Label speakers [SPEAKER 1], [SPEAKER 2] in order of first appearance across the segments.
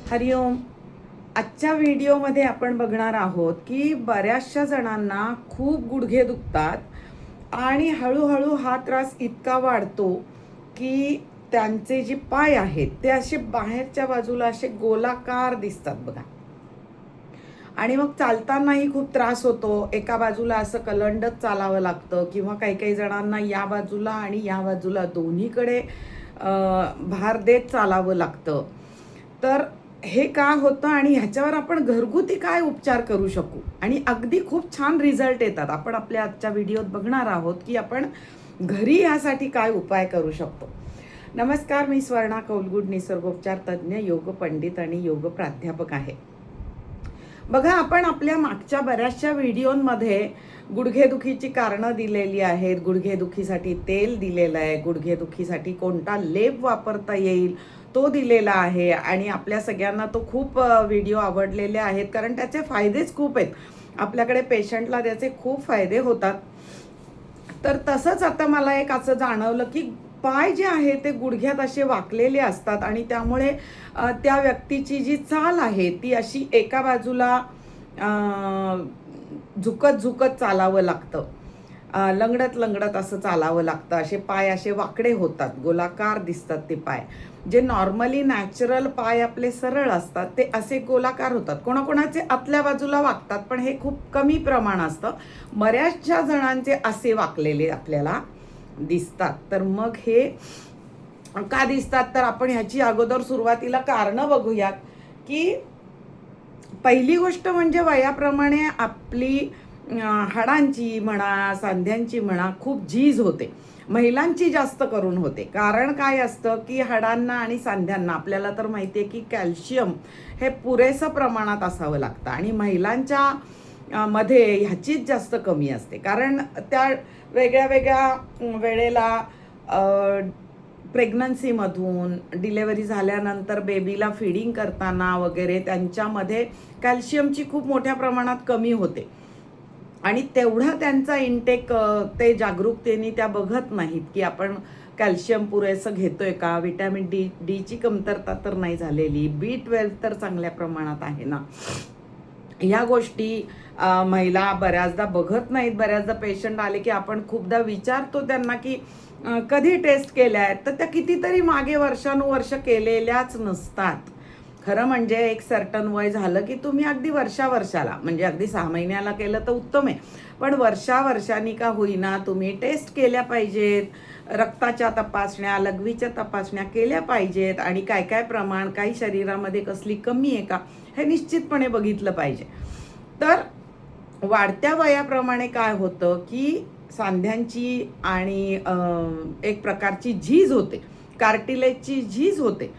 [SPEAKER 1] हरिओम. आजच्या व्हिडिओमध्ये आपण बघणार आहोत की बऱ्याचशा जणांना खूप गुडघे दुखतात आणि हळूहळू हा त्रास इतका वाढतो की त्यांचे जे पाय आहेत ते असे बाहेरच्या बाजूला असे गोलाकार दिसतात बघा. आणि मग चालतानाही खूप त्रास होतो. एका बाजूला असं कलंडत चालावं लागतं किंवा काही काही जणांना या बाजूला आणि या बाजूला दोन्हीकडे भार देत चालावं लागतं. तर हे का होतं आणि ह्याच्यावर आपण घरगुती काय उपचार करू शकू आणि अगदी खूप छान रिझल्ट येतात. आपण आपल्या आजच्या व्हिडिओत बघणार आहोत की आपण घरी यासाठी काय उपाय करू शकतो. नमस्कार, मी स्वर्णा कौलगुड, निसर्गोपचार तज्ज्ञ, योग पंडित आणि योग प्राध्यापक आहे. बघा, आपण आपल्या मागच्या बऱ्याचशा व्हिडिओमध्ये गुडघेदुखीची कारणं दिलेली आहेत. गुडघेदुखीसाठी तेल दिलेलं आहे, गुडघेदुखीसाठी कोणता लेप वापरता येईल तो दिलेला आहे आणि आपल्या सगळ्यांना तो खूप व्हिडिओ आवडलेले आहेत कारण त्याचे फायदेच खूप आहेत. आपल्याकडे पेशंटला त्याचे खूप फायदे होतात. तर तसंच आता मला एक असं जाणवलं की पाय जे आहे ते गुडघ्यात असे वाकलेले असतात आणि त्यामुळे त्या व्यक्तीची जी चाल आहे ती अशी एका बाजूला झुकत झुकत चालावं लागतं. लंगडत लंगडत असं चालावं लागतं. असे पाय असे वाकडे होतात, गोलाकार दिसतात ते पाय. जे नॉर्मली नॅचरल पाय आपले सरळ असतात ते असे गोलाकार होतात. कोणाकोणाचे आतल्या बाजूला वाकतात, पण हे खूप कमी प्रमाण असतं. बऱ्याचशा जणांचे असे वाकलेले आपल्याला दिसतात. तर मग हे का दिसतात, तर आपण ह्याची अगोदर सुरुवातीला कारणं बघूयात. की पहिली गोष्ट म्हणजे वयाप्रमाणे आपली हाडांची म्हणा, सांध्यांची म्हणा, खूप झीज होते. महिलांची जास्त करून होते. कारण काय असतं की हाडांना आणि सांध्यांना आपल्याला तर माहिती आहे की कॅल्शियम हे पुरेसं प्रमाणात असावं लागतं आणि महिलांच्या मध्ये ह्याचीच जास्त कमी असते. कारण त्या वेगळ्या वेगळ्या वेळेला प्रेग्नन्सीमधून, डिलेवरी झाल्यानंतर बेबीला फीडिंग करताना वगैरे त्यांच्यामध्ये कॅल्शियमची खूप मोठ्या प्रमाणात कमी होते आणि तेवढा त्यांचा इंटेक ते जागरूकतेने त्या बघत नाहीत की आपण कॅल्शियम पुरेसं घेतोय का. विटॅमिन डीची कमतरता तर नाही झालेली, B12 तर चांगल्या प्रमाणात आहे ना. ह्या गोष्टी महिला बऱ्याचदा बघत नाहीत. बऱ्याचदा पेशंट आले की आपण खूपदा विचारतो त्यांना की कधी टेस्ट केल्या आहेत, तर त्या कितीतरी मागे वर्षानुवर्ष केलेल्याच नसतात. खरं म्हणजे एक सर्टन वय झालं की तुम्ही अगदी वर्षाला, म्हणजे अगदी 6 महिन्याला केलं तर उत्तम आहे, पण वर्षांनी का होईना तुम्ही टेस्ट केल्या पाहिजेत. रक्ताच्या तपासण्या, लघवीच्या तपासण्या केल्या पाहिजेत आणि काय काय प्रमाण, काही शरीरामध्ये कसली कमी आहे का हे निश्चितपणे बघितलं पाहिजे. तर वाढत्या वयाप्रमाणे काय होतं की सांध्यांची आणि एक प्रकारची झीज होते, कार्टिलेजची झीज होते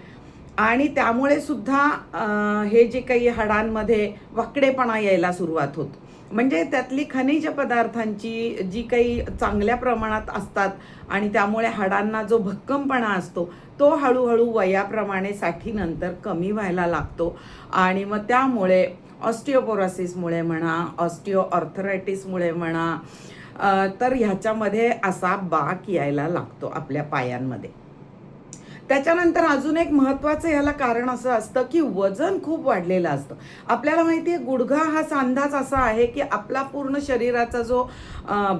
[SPEAKER 1] आणि त्यामुळे सुद्धा हे जे काही हाडांमध्ये वाकडेपणा यायला सुरुवात होतो. म्हणजे त्यातली खनिज पदार्थांची जी काही चांगल्या प्रमाणात असतात आणि त्यामुळे हाडांना जो भक्कमपणा असतो तो हळूहळू वयाप्रमाणे साठीनंतर कमी व्हायला लागतो आणि मग त्यामुळे ऑस्टिओपोरोसिसमुळे म्हणा, ऑस्टिओआर्थरायटिसमुळे म्हणा, तर ह्याच्यामध्ये असा बाक यायला लागतो आपल्या पायांमध्ये. त्याच्यानंतर अजून एक महत्त्वाचं ह्याला कारण असं असतं की वजन खूप वाढलेलं असतं. आपल्याला माहिती आहे गुडघा हा सांधाच असा आहे की आपला पूर्ण शरीराचा जो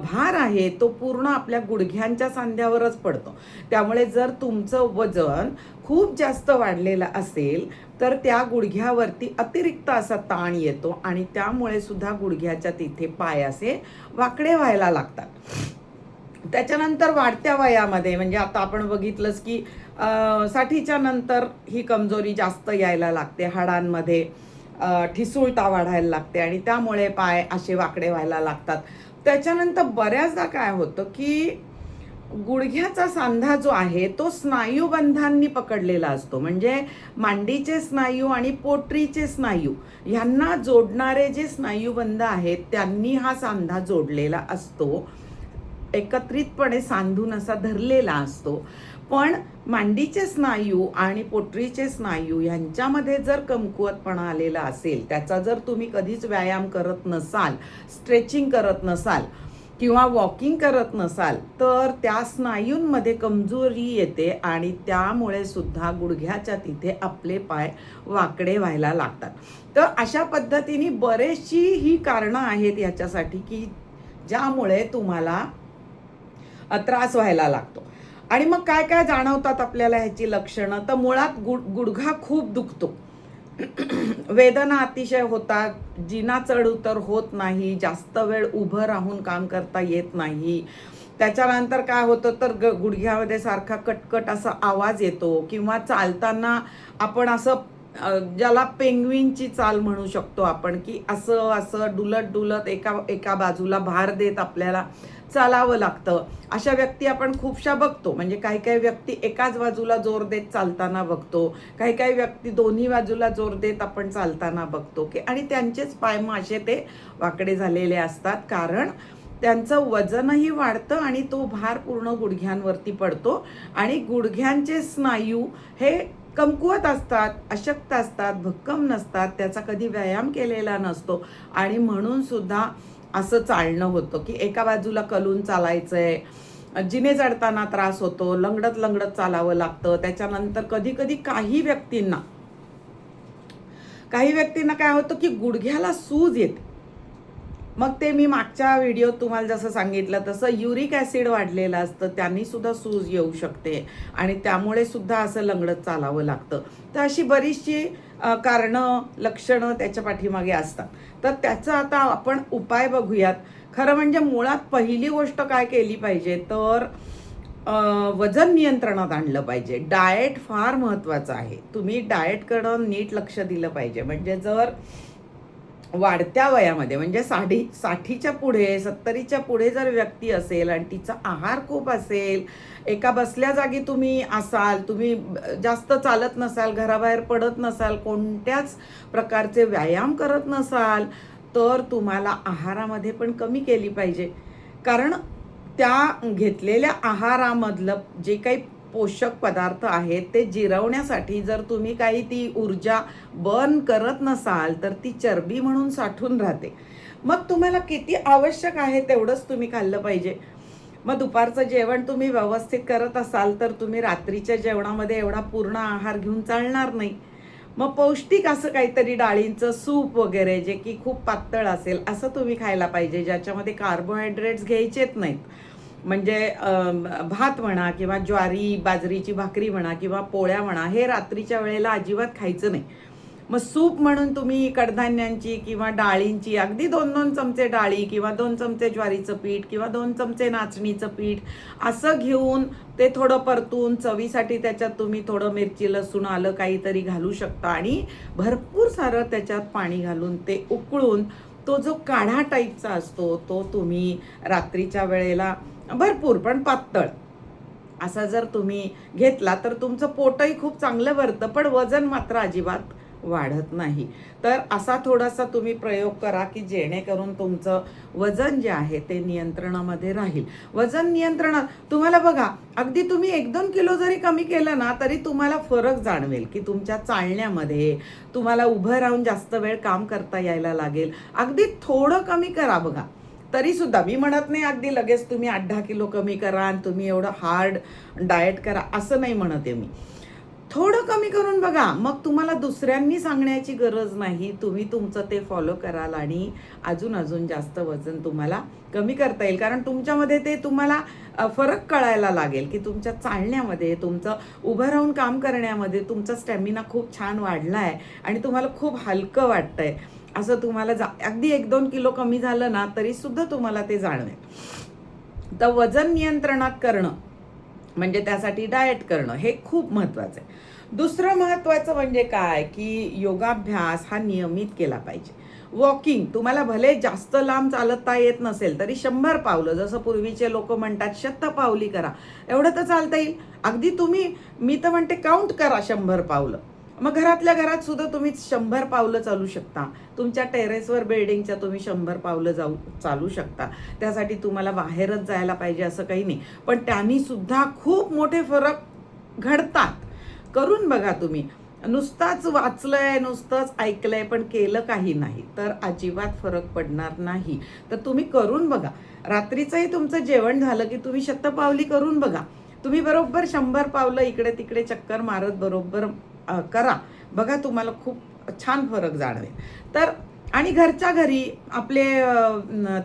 [SPEAKER 1] भार आहे तो पूर्ण आपल्या गुडघ्यांच्या सांध्यावरच पडतो. त्यामुळे जर तुमचं वजन खूप जास्त वाढलेलं असेल तर त्या गुडघ्यावरती अतिरिक्त असा ताण येतो आणि त्यामुळे सुद्धा गुडघ्याच्या तिथे पाय असे वाकडे व्हायला लागतात. त्याच्यानंतर वाढत्या वयामध्ये, म्हणजे आता आपण बघितलंच की 60च्या नंतर ही कमजोरी जास्त यायला लागते. हाडांमध्ये ठिसूळता वाढायला लागते आणि त्यामुळे पाय असे वाकडे व्हायला लागतात. त्याच्यानंतर बऱ्याचदा काय होतं की गुडघ्याचा सांधा जो आहे तो स्नायूबंधांनी पकडलेला असतो. म्हणजे मांडीचे स्नायू आणि पोटरीचे स्नायू ह्यांना जोडणारे जे स्नायूबंध आहेत त्यांनी हा सांधा जोडलेला असतो, एकत्रितपणे सांधून असा धरलेला असतो. पण मांडीचे स्नायू आणि पोटरीचे स्नायू यांच्यामध्ये जर कमकुवतपणा आलेला असेल, त्याचा जर तुम्ही कधीच व्यायाम करत नसाल, स्ट्रेचिंग करत नसाल, किंवा वॉकिंग करत नसाल तर त्या स्नायूंमध्ये कमजोरी येते आणि त्यामुळे सुद्धा गुडघ्याच्या तिथे आपले पाय वाकडे व्हायला लागतात. तर अशा पद्धतीने बरेचशी ही कारणं आहेत याच्यासाठी की ज्यामुळे तुम्हाला त्रास व्हायला लागतो. आणि मग काय काय जाणवतात आपल्याला ह्याची लक्षणं, तर मुळात गुडघा खूप दुखतो, वेदना अतिशय होतात, जिना चढ उतर होत नाही, जास्त वेळ उभं राहून काम करता येत नाही. त्याच्यानंतर काय होतं तर गुडघ्यामध्ये सारखा कटकट असा आवाज येतो किंवा चालताना आपण असं ज्याला पेंग्विनची चाल म्हणू शकतो आपण, की असं असं डुलत डुलत एका बाजूला भार देत आपल्याला चालावं लागतं. अशा व्यक्ती आपण खूपशा बघतो. म्हणजे काही काही व्यक्ती एकाच बाजूला जोर देत चालताना बघतो, काही काही व्यक्ती दोन्ही बाजूला जोर देत आपण चालताना बघतो की आणि त्यांचेच पाय मग असे ते वाकडे झालेले असतात, कारण त्यांचं वजनही वाढतं आणि तो भार पूर्ण गुडघ्यांवरती पडतो आणि गुडघ्यांचे स्नायू हे कमकुवत असतात, अशक्त असतात, भक्कम नसतात, त्याचा कधी व्यायाम केलेला नसतो आणि म्हणून सुद्धा असं चालणं होतं की एका बाजूला कलून चालायचंय, जिने चढताना त्रास होतो, लंगडत लंगडत चालावं लागतं. त्याच्यानंतर कधी कधी काही व्यक्तींना काय होतं की गुडघ्याला सूज येते. मग ते मी मागच्या व्हिडिओत तुम्हाला जसं सांगितलं तसं युरिक ॲसिड वाढलेलं असतं, त्यांनी सुद्धा सूज येऊ शकते आणि त्यामुळे सुद्धा असं लंगडत चालावं लागतं. तर अशी बरीचशी कारणं लक्षणं त्याच्या पाठीमागे असतात. तर त्याचा आता आपण उपाय बघूयात. खरं म्हणजे मुळात पहिली गोष्ट काय केली पाहिजे तर वजन नियंत्रणात आणलं पाहिजे. डाएट फार महत्त्वाचं आहे. तुम्ही डाएटकडं नीट लक्ष दिलं पाहिजे. म्हणजे जर वाढत्या वयामध्ये म्हणजे 60च्या पुढे 70च्या पुढे जर व्यक्ती असेल आणि तिचा आहार खूप असेल, एका बसल्या जागी तुम्ही असाल, तुम्ही जास्त चालत नसाल, घराबाहेर पडत नसाल, कोणत्याच प्रकारचे व्यायाम करत नसाल, तर तुम्हाला आहारामध्ये पण कमी केली पाहिजे. कारण त्या घेतलेल्या आहारामधलं जे काही पोषक पदार्थ आहेत ते जिरवण्यासाठी जर तुम्ही काही ती ऊर्जा बर्न करत नसाल तर ती चरबी म्हणून साठून राहते. मग तुम्हाला किती आवश्यक आहे तेवढंच तुम्ही खाल्लं पाहिजे. मग दुपारचं जेवण तुम्ही व्यवस्थित करत असाल तर तुम्ही रात्रीच्या जेवणामध्ये एवढा पूर्ण आहार घेऊन चालणार नाही. मग पौष्टिक असं काहीतरी डाळींचं सूप वगैरे जे की खूप पातळ असेल असं तुम्ही खायला पाहिजे, ज्याच्यामध्ये कार्बोहायड्रेट्स घ्यायचेच नाहीत. म्हणजे भात म्हणा किंवा ज्वारी बाजरीची भाकरी म्हणा किंवा पोळ्या म्हणा, हे रात्रीच्या वेळेला अजिबात खायचं नाही. मग सूप म्हणून तुम्ही कडधान्यांची किंवा डाळींची अगदी 2-2 चमचे डाळी किंवा 2 चमचे ज्वारीचं पीठ किंवा 2 चमचे नाचणीचं पीठ असं घेऊन ते थोडं परतून चवीसाठी त्याच्यात तुम्ही थोडं मिरची लसूण आलं काहीतरी घालू शकता आणि भरपूर सारं त्याच्यात पाणी घालून ते उकळून तो जो काढा टाईपचा असतो तो तुम्ही रात्रीच्या वेळेला भरपूर पण पातळ असा जर तुम्ही घेतला तर तुमचं पोटही खूप चांगलं भरतं, पण वजन मात्र अजिबात वाढत नाही. तर असा थोडासा तुम्ही प्रयोग करा की जेणेकरून तुमचं वजन जे आहे ते नियंत्रणामध्ये राहील. वजन नियंत्रणात तुम्हाला बघा, अगदी तुम्ही 1-2 किलो जरी कमी केलं ना तरी तुम्हाला फरक जाणवेल की तुमच्या चालण्यामध्ये तुम्हाला उभं राहून जास्त वेळ काम करता यायला लागेल. अगदी थोडं कमी करा बघा, तरी सुद्धा मी म्हणत नाही अगदी लगेच तुम्ही 8-10 किलो कमी करा आणि तुम्ही एवढं हार्ड डाएट करा असं नाही म्हणते मी. थोडं कमी करून बघा, मग तुम्हाला दुसऱ्यांनी सांगण्याची गरज नाही, तुम्ही तुमचं ते फॉलो कराल आणि अजून जास्त वजन तुम्हाला कमी करता येईल. कारण तुमच्यामध्ये ते तुम्हाला फरक कळायला लागेल की तुमच्या चालण्यामध्ये, तुमचं उभं राहून काम करण्यामध्ये तुमचा स्टॅमिना खूप छान वाढला आहे आणि तुम्हाला खूप हलकं वाटतंय. असं तुम्हाला अगदी 1-2 किलो कमी झालं ना तरी सुद्धा तुम्हाला ते जाणवेल. तर वजन नियंत्रणात करणं म्हणजे त्यासाठी डाएट करणं हे खूप महत्त्वाचं आहे. दुसरं महत्त्वाचं म्हणजे काय की योगाभ्यास हा नियमित केला पाहिजे. वॉकिंग तुम्हाला भले जास्त लांब चालता येत नसेल तरी 100 पावलं, जसं पूर्वीचे लोक म्हणतात शतपावली करा, एवढं तर चालता येईल. अगदी तुम्ही, मी तर म्हणते काउंट करा 100 पावलं. मग घरातल्या घरात सुद्धा तुम्ही 100 पावलं चालू शकता. तुमच्या टेरेसवर बिल्डिंगच्या तुम्ही 100 पावलं चालू शकता. त्यासाठी तुम्हाला बाहेरच जायला पाहिजे असं काही नाही, पण त्यांनी सुद्धा खूप मोठे फरक घडतात. करून बघा तुम्ही. नुसताच वाचलंय, नुसतंच ऐकलंय, पण केलं काही नाही, तर अजिबात फरक पडणार नाही. तर तुम्ही करून बघा. रात्रीचंही तुमचं जेवण झालं की तुम्ही शतपावली करून बघा. तुम्ही बरोबर 100 पावलं इकडे तिकडे चक्कर मारत बरोबर करा. बघा तुम्हाला खूप छान फरक जाणवेल. तर आणि घरच्या घरी आपले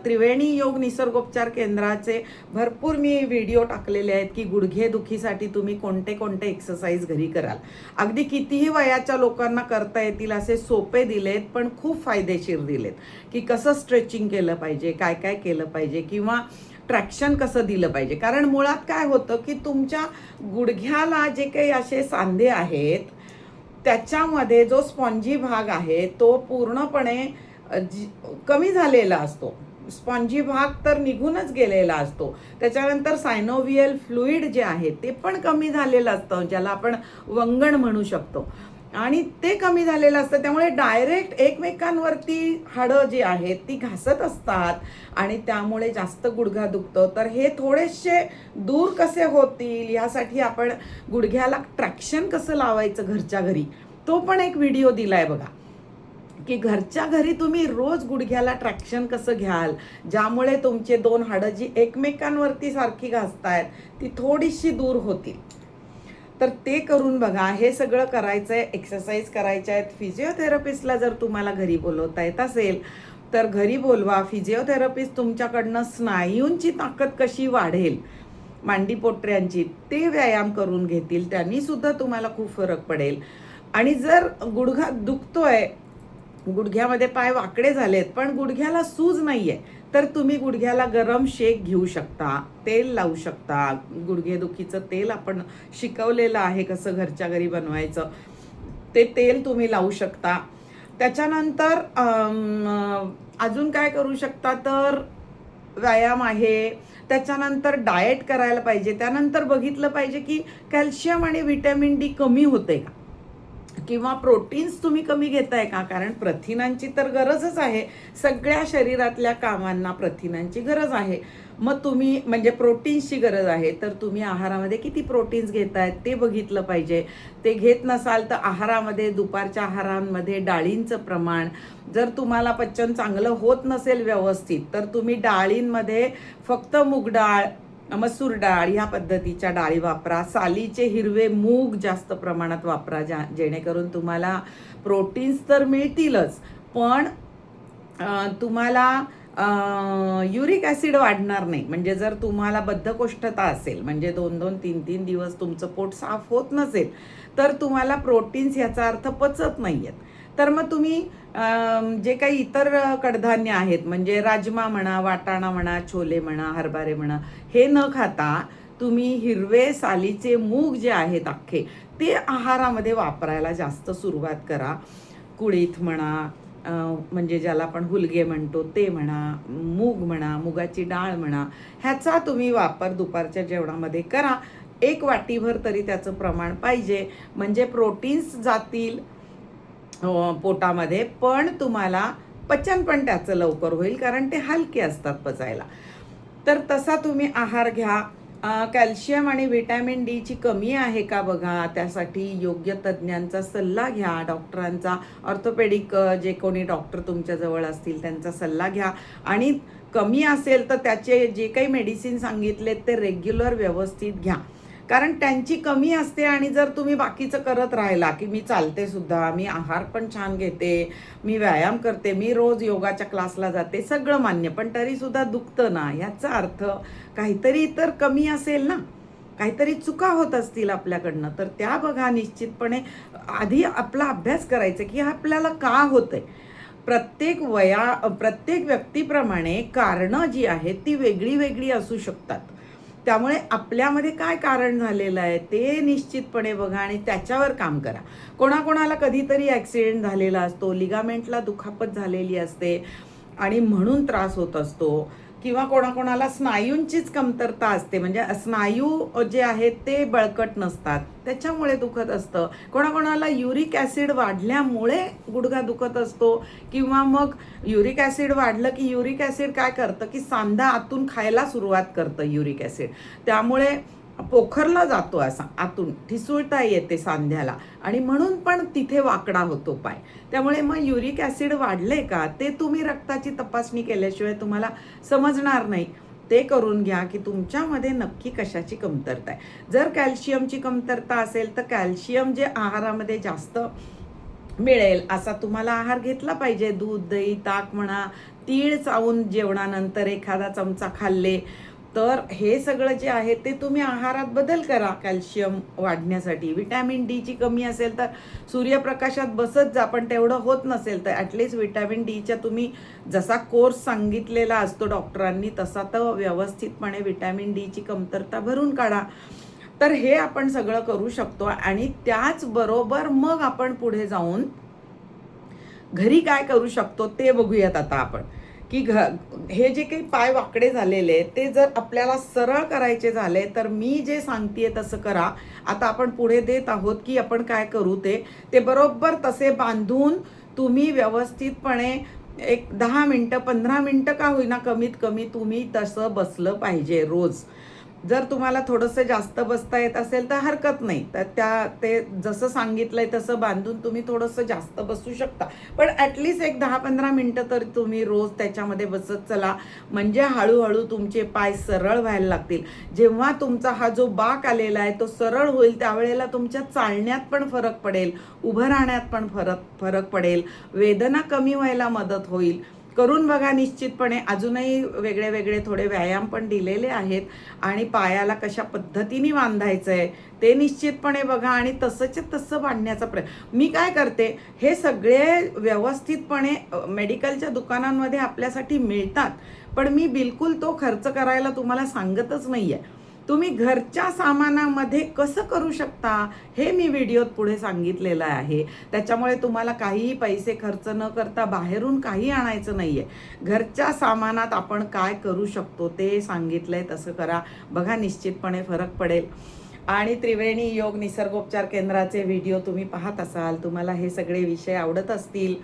[SPEAKER 1] त्रिवेणी योग निसर्गोपचार केंद्राचे भरपूर मी व्हिडिओ टाकलेले आहेत की गुडघेदुखीसाठी तुम्ही कोणते कोणते एक्सरसाइज घरी कराल. अगदी कितीही वयाच्या लोकांना करता येतील असे सोपे दिलेत, पण खूप फायदेशीर दिलेत की कसं स्ट्रेचिंग केलं पाहिजे, काय काय केलं पाहिजे, किंवा ट्रॅक्शन कसं दिलं पाहिजे. कारण मुळात काय होतं की तुमच्या गुडघ्याला जे काही असे सांधे आहेत त्याच्यामध्ये जो स्पॉन्जी भाग आहे तो पूर्णपणे कमी झालेला असतो. स्पॉन्जी भाग तर निघूनच गेलेला असतो. त्याच्यानंतर सायनोव्हियल फ्लुइड जे आहे ते पण कमी झालेलं असतं, ज्याला आपण वंगण म्हणू शकतो, आणि ते कमी झालेलं असतं. त्यामुळे डायरेक्ट एकमेकांवरती हाडं जी आहेत ती घासत असतात आणि त्यामुळे जास्त गुडघा दुखतं. तर हे थोडेसे दूर कसे होतील यासाठी आपण गुडघ्याला ट्रॅक्शन कसं लावायचं घरच्या घरी, तो पण एक व्हिडिओ दिलाय बघा, की घरच्या घरी तुम्ही रोज गुडघ्याला ट्रॅक्शन कसं घ्याल, ज्यामुळे तुमचे दोन हाडं जी एकमेकांवरती सारखी घासतायत ती थोडीशी दूर होतील. तर ते करून बघा. हे सगळं करायचं आहे, एक्सरसाइज करायच्या आहेत. फिजिओथेरपिस्टला जर तुम्हाला घरी बोलवता येत असेल तर घरी बोलवा. फिजिओथेरपिस्ट तुमच्याकडनं स्नायूंची ताकद कशी वाढेल, मांडीपोटऱ्यांची, ते व्यायाम करून घेतील. त्यांनी सुद्धा तुम्हाला खूप फरक पडेल. आणि जर गुडघा दुखतोय, गुडघ्यामध्ये पाय वाकडे झालेत पण गुडघ्याला सूज नाहीये, तर तुम्ही गुडघ्याला गरम शेक घेऊ शकता, तेल लावू शकता. गुडघेदुखीचं तेल आपण शिकवलेलं आहे कसं घरच्या घरी बनवायचं, ते तेल तुम्ही लावू शकता. त्याच्यानंतर अजून काय करू शकता, तर व्यायाम आहे. त्याच्यानंतर डाएट करायला पाहिजे. त्यानंतर बघितलं पाहिजे की कॅल्शियम आणि व्हिटॅमिन डी कमी होते का, किंवा प्रोटीन्स तुम्ही कमी घेताय का. कारण प्रथिनांची तर गरजच आहे, सगळ्या शरीरातल्या कामांना प्रथिनांची गरज आहे. मग तुम्ही म्हणजे प्रोटीन्सची गरज आहे, तर तुम्ही आहारामध्ये किती प्रोटीन्स घेतायत ते बघितलं पाहिजे. ते घेत नसाल तर आहारामध्ये, दुपारच्या आहारांमध्ये डाळींचं प्रमाण, जर तुम्हाला पचन चांगलं होत नसेल व्यवस्थित तर तुम्ही डाळींमध्ये फक्त मूग डाळ, मसूर डाळ ह्या पद्धतीच्या डाळी वापरा. सालीचे हिरवे मूग जास्त प्रमाणात वापरा, जेणेकरून तुम्हाला प्रोटीन्स तर मिळतीलच, पण तुम्हाला युरिक ॲसिड वाढणार नाही. म्हणजे जर तुम्हाला बद्धकोष्ठता असेल, म्हणजे 2-2, 3-3 दिवस तुमचं पोट साफ होत नसेल, तर तुम्हाला प्रोटीन्स याचा अर्थ पचत नाही आहेत. तर मग तुम्ही जे काही इतर कडधान्य आहेत, म्हणजे राजमा म्हणा, वाटाणा म्हणा, छोले म्हणा, हरभरे म्हणा, हे न खाता तुम्ही हिरवे सालीचे मूग जे आहेत अख्खे, ते आहारामध्ये वापरायला जास्त सुरुवात करा. कुळीथ म्हणा, म्हणजे ज्याला आपण हुलगे म्हणतो ते म्हणा, मूग म्हणा, मुगाची डाळ म्हणा, ह्याचा तुम्ही वापर दुपारच्या जेवणामध्ये करा. 1 वाटीभर तरी त्याचं प्रमाण पाहिजे, म्हणजे प्रोटीन्स जातील पोटामध्ये, पण तुम्हाला पचन पण त्याचं लवकर होईल, कारण ते हलके असतात पचायला. तर तसा तुम्ही आहार घ्या. कॅल्शियम आणि व्हिटॅमिन डीची कमी आहे का बघा, त्यासाठी योग्य तज्ज्ञांचा सल्ला घ्या, डॉक्टरांचा, ऑर्थोपेडिक जे कोणी डॉक्टर तुमच्याजवळ असतील त्यांचा सल्ला घ्या. आणि कमी असेल तर त्याचे जे काही मेडिसिन सांगितलेत ते रेग्युलर व्यवस्थित घ्या, कारण त्यांची कमी असते. आणि जर तुम्ही बाकीचं करत राहिला की मी चालते सुद्धा, मी आहार पण छान घेते, मी व्यायाम करते, मी रोज योगाच्या क्लासला जाते, सगळं मान्य, पण तरीसुद्धा दुखतं ना, याचा अर्थ काहीतरी तर कमी असेल ना, काहीतरी चुका होत असतील आपल्याकडनं. तर त्या बघा, निश्चितपणे आधी आपला अभ्यास करायचा की आपल्याला का होतंय. प्रत्येक व्यक्तीप्रमाणे कारणं जी आहेत ती वेगळी वेगळी असू शकतात. त्यामुळे आपल्यामध्ये काय कारण झालेलं आहे ते निश्चितपणे बघा आणि त्याच्यावर काम करा. कोणाकोणाला कधीतरी ॲक्सिडेंट झालेला असतो, लिगामेंटला दुखापत झालेली असते आणि म्हणून त्रास होत असतो, किंवा कोणाकोणाला स्नायूंचीच कमतरता असते, म्हणजे स्नायू जे आहेत ते बळकट नसतात, त्याच्यामुळे दुखत असतं. कोणाकोणाला युरिक ॲसिड वाढल्यामुळे गुडघा दुखत असतो, किंवा मग युरिक ॲसिड वाढलं की युरिक ॲसिड काय करतं की सांधा आतून खायला सुरुवात करतं युरिक ॲसिड, त्यामुळे पोखरला जातो, असा आतून ठिसूळता येते सांध्याला, आणि म्हणून पण तिथे वाकडा होतो पाय. त्यामुळे मग युरिक ॲसिड वाढले का ते तुम्ही रक्ताची तपासणी केल्याशिवाय तुम्हाला समजणार नाही. ते करून घ्या की तुमच्यामध्ये नक्की कशाची कमतरता आहे. जर कॅल्शियमची कमतरता असेल तर कॅल्शियम जे आहारामध्ये जास्त मिळेल असा तुम्हाला आहार घेतला पाहिजे. दूध, दही, ताक म्हणा, तीळ चावून जेवणानंतर एखादा चमचा खाल्ले तर हे सगळं जे आहे ते तुम्ही आहारात बदल करा कॅल्शियम वाढण्यासाठी. विटॅमिन डीची कमी असेल तर सूर्यप्रकाशात बसत जा, पण तेवढं होत नसेल तर ॲटलिस्ट विटॅमिन डीच्या तुम्ही जसा कोर्स सांगितलेला असतो डॉक्टरांनी तसा तर व्यवस्थितपणे विटॅमिन डीची कमतरता भरून काढा. तर हे आपण सगळं करू शकतो. आणि त्याचबरोबर मग आपण पुढे जाऊन घरी काय करू शकतो ते बघूयात आता आपण, की हे जे काही पाय वाकडे झालेले ते जर आपल्याला सरळ करायचे झाले तर मी जे सांगतेय तसं करा. आता आपण पुढे देत आहोत की आपण काय करू ते बरोबर तसे बांधून तुम्ही व्यवस्थितपणे एक 10 मिनटं 15 मिनटं का होईना कमीत कमी तुम्ही तसं बसलं पाहिजे रोज. जर तुम्हाला थोडंसं जास्त बसता येत असेल तर हरकत नाही, तर ते जसं सांगितलंय तसं बांधून तुम्ही थोडंसं जास्त बसू शकता. पण ॲटलिस्ट एक 10-15 मिनटं तर तुम्ही रोज त्याच्यामध्ये बसत चला, म्हणजे हळूहळू तुमचे पाय सरळ व्हायला लागतील. जेव्हा तुमचा हा जो बाक आलेला आहे तो सरळ होईल त्यावेळेला तुमच्या चालण्यात पण फरक पडेल, उभं राहण्यात पण फरक पडेल, वेदना कमी व्हायला मदत होईल. करून बघा निश्चितपणे. अजूनही वेगळे वेगळे थोडे व्यायाम पण दिलेले आहेत आणि पायाला कशा पद्धतीने बांधायचं आहे ते निश्चितपणे बघा आणि तसंच तसं बांधण्याचा प्रयत्न. मी काय करते, हे सगळे व्यवस्थितपणे मेडिकलच्या दुकानांमध्ये आपल्यासाठी मिळतात, पण मी बिलकुल तो खर्च करायला तुम्हाला सांगतच नाही आहे. तुम्ही घरच्या सामानामध्ये कसं करू शकता हे मी व्हिडिओत पुढे सांगितलेलं आहे. त्याच्यामुळे तुम्हाला काहीही पैसे खर्च न करता बाहेरून काही आणायचं नाही आहे. घरच्या सामानात आपण काय करू शकतो ते सांगितलंय तसं करा, बघा निश्चितपणे फरक पडेल. आणि त्रिवेणी योग निसर्गोपचार केंद्राचे व्हिडिओ तुम्ही पाहत असाल, तुम्हाला हे सगळे विषय आवडत असतील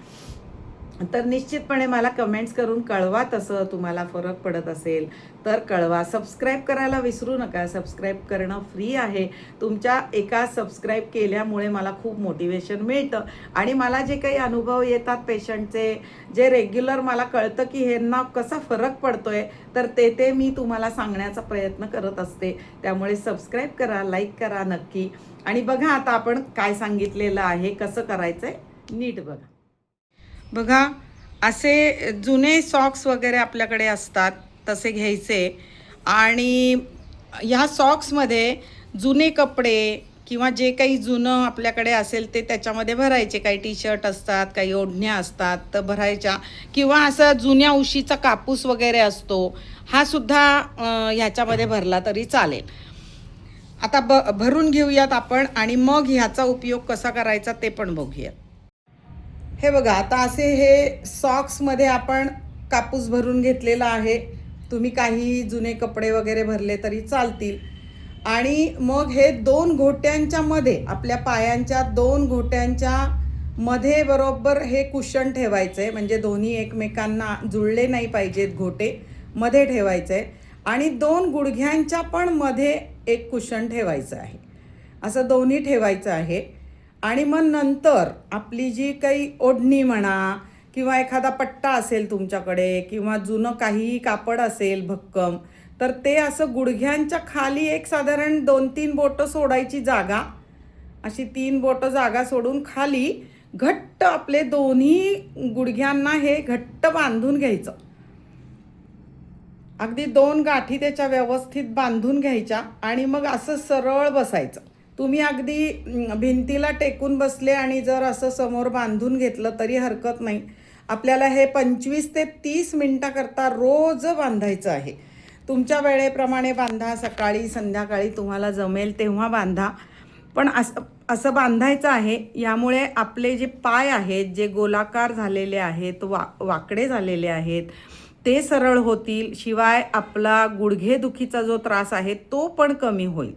[SPEAKER 1] तर निश्चितपणे मला कमेंट्स करून कळवा. तसं तुम्हाला फरक पडत असेल तर कळवा. सबस्क्राईब करायला विसरू नका. सबस्क्राईब करणं फ्री आहे. तुमच्या एका सबस्क्राईब केल्यामुळे मला खूप मोटिवेशन मिळतं आणि मला जे काही अनुभव येतात पेशंटचे, जे रेग्युलर मला कळतं की ह्यांना कसा फरक पडतोय, तर ते मी तुम्हाला सांगण्याचा प्रयत्न करत असते. त्यामुळे सबस्क्राईब करा, लाईक करा नक्की. आणि बघा आता आपण काय सांगितलेलं आहे, कसं करायचं आहे नीट बघा. बघा असे जुने सॉक्स वगैरे आपल्याकडे असतात तसे घ्यायचे आणि ह्या सॉक्समध्ये जुने कपडे किंवा जे काही जुनं आपल्याकडे असेल ते त्याच्यामध्ये भरायचे. काही टी शर्ट असतात, काही ओढण्या असतात तर भरायच्या, किंवा असं जुन्या उशीचा कापूस वगैरे असतो हा सुद्धा ह्याच्यामध्ये भरला तरी चालेल. आता भरून घेऊयात आपण आणि मग ह्याचा उपयोग कसा करायचा ते पण बघूयात. हे बघा आता असे हे सॉक्समध्ये आपण कापूस भरून घेतलेला आहे. तुम्ही काही जुने कपडे वगैरे भरले तरी चालतील. आणि मग हे 2 घोट्यांच्या मध्ये, आपल्या पायांच्या 2 घोट्यांच्या मध्ये बरोबर हे कुशन ठेवायचं आहे, म्हणजे दोन्ही एकमेकांना जुळले नाही पाहिजेत, घोटे मध्ये ठेवायचं आहे. आणि 2 गुडघ्यांच्या पण मध्ये एक कुशन ठेवायचं आहे. असं दोन्ही ठेवायचं आहे. आणि मग नंतर आपली जी काही ओढणी म्हणा किंवा एखादा पट्टा असेल तुमच्याकडे किंवा जुनं काहीही कापड असेल भक्कम, तर ते असं गुडघ्यांच्या खाली एक साधारण 2-3 बोटं सोडायची जागा, अशी 3 बोटं जागा सोडून खाली घट्ट आपले दोन्ही गुडघ्यांना हे घट्ट बांधून घ्यायचं. अगदी 2 गाठी त्याच्या व्यवस्थित बांधून घ्यायच्या आणि मग असं सरळ बसायचं. तुम्ही अगदी भिंतीला टेकून बसले आणि जर असं समोर बांधून घेतलं तरी हरकत नाही. आपल्याला हे 25 ते 30 मिनटाकरता रोज बांधायचं आहे. तुमच्या वेळेप्रमाणे बांधा, सकाळी संध्याकाळी तुम्हाला जमेल तेव्हा बांधा, पण असं बांधायचं आहे. यामुळे आपले जे पाय आहेत, जे गोलाकार झालेले आहेत, वाकडे झालेले आहेत, ते सरळ होतील. शिवाय आपला गुडघेदुखीचा जो त्रास आहे तो पण कमी होईल.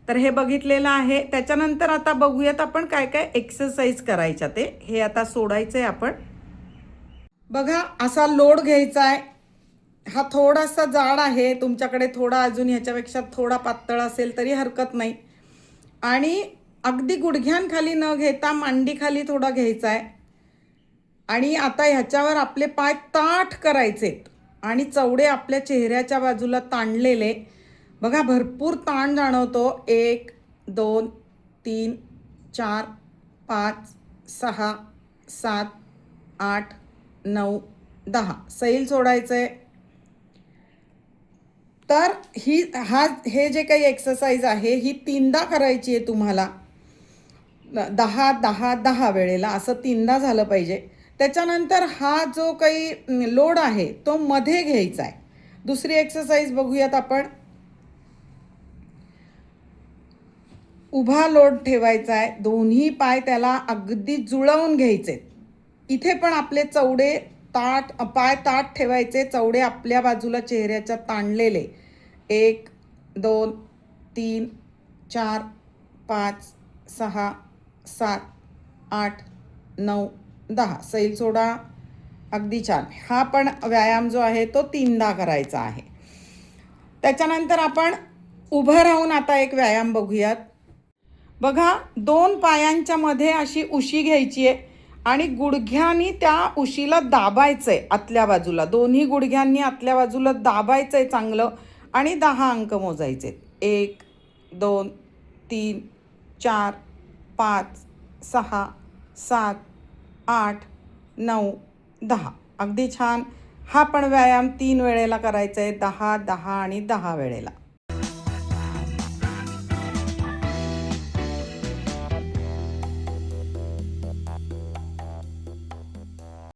[SPEAKER 1] तर हे बघितलेलं आहे. त्याच्यानंतर आता बघूयात आपण काय काय एक्सरसाइज करायच्या ते. हे आता सोडायचं आहे आपण. बघा असा लोड घ्यायचा आहे. हा थोडासा जाड आहे, तुमच्याकडे थोडा अजून ह्याच्यापेक्षा थोडा पातळ असेल तरी हरकत नाही. आणि अगदी गुडघ्यांखाली न घेता मांडीखाली थोडा घ्यायचा आहे. आणि आता ह्याच्यावर आपले पाय ताठ करायचेत आणि चवडे आपल्या चेहऱ्याच्या बाजूला ताणलेले. बघा भरपूर ताण जाणवतो. 1 2 3 4 5 6 7 8 9 10 सैल सोडायचं आहे. तर हे जे काही एक्सरसाइज आहे ही 3दा करायची आहे तुम्हाला. 10 10 10 वेळेला असं 3दा झालं पाहिजे. त्याच्यानंतर हा जो काही लोड आहे तो मध्ये घ्यायचा आहे. दुसरी एक्सरसाइज बघूयात आपण. उभा लोड ठेवायचा आहे, दोन्ही पाय त्याला अगदी जुळवून घ्यायचे. इथे पण आपले चवडे पाय ताठ ठेवायचे, चवडे आपल्या बाजूला चेहऱ्याच्या ताणलेले. 1 2 3 4 5 6 7 8 9 10 सैल सोडा. अगदी छान. हा पण व्यायाम जो आहे तो 3दा करायचा आहे. त्याच्यानंतर आपण उभं राहून आता एक व्यायाम बघूयात. बघा 2 पायांच्या मध्ये अशी उशी घ्यायची आहे आणि गुडघ्यांनी त्या उशीला दाबायचं आहे आतल्या बाजूला. दोन्ही गुडघ्यांनी आतल्या बाजूला दाबायचं आहे चांगलं आणि 10 अंक मोजायचे. 1 2 3 4 5 6 7 8 9 10 अगदी छान. हा पण व्यायाम 3 वेळेला करायचा आहे. 10 10 आणि 10 वेळेला.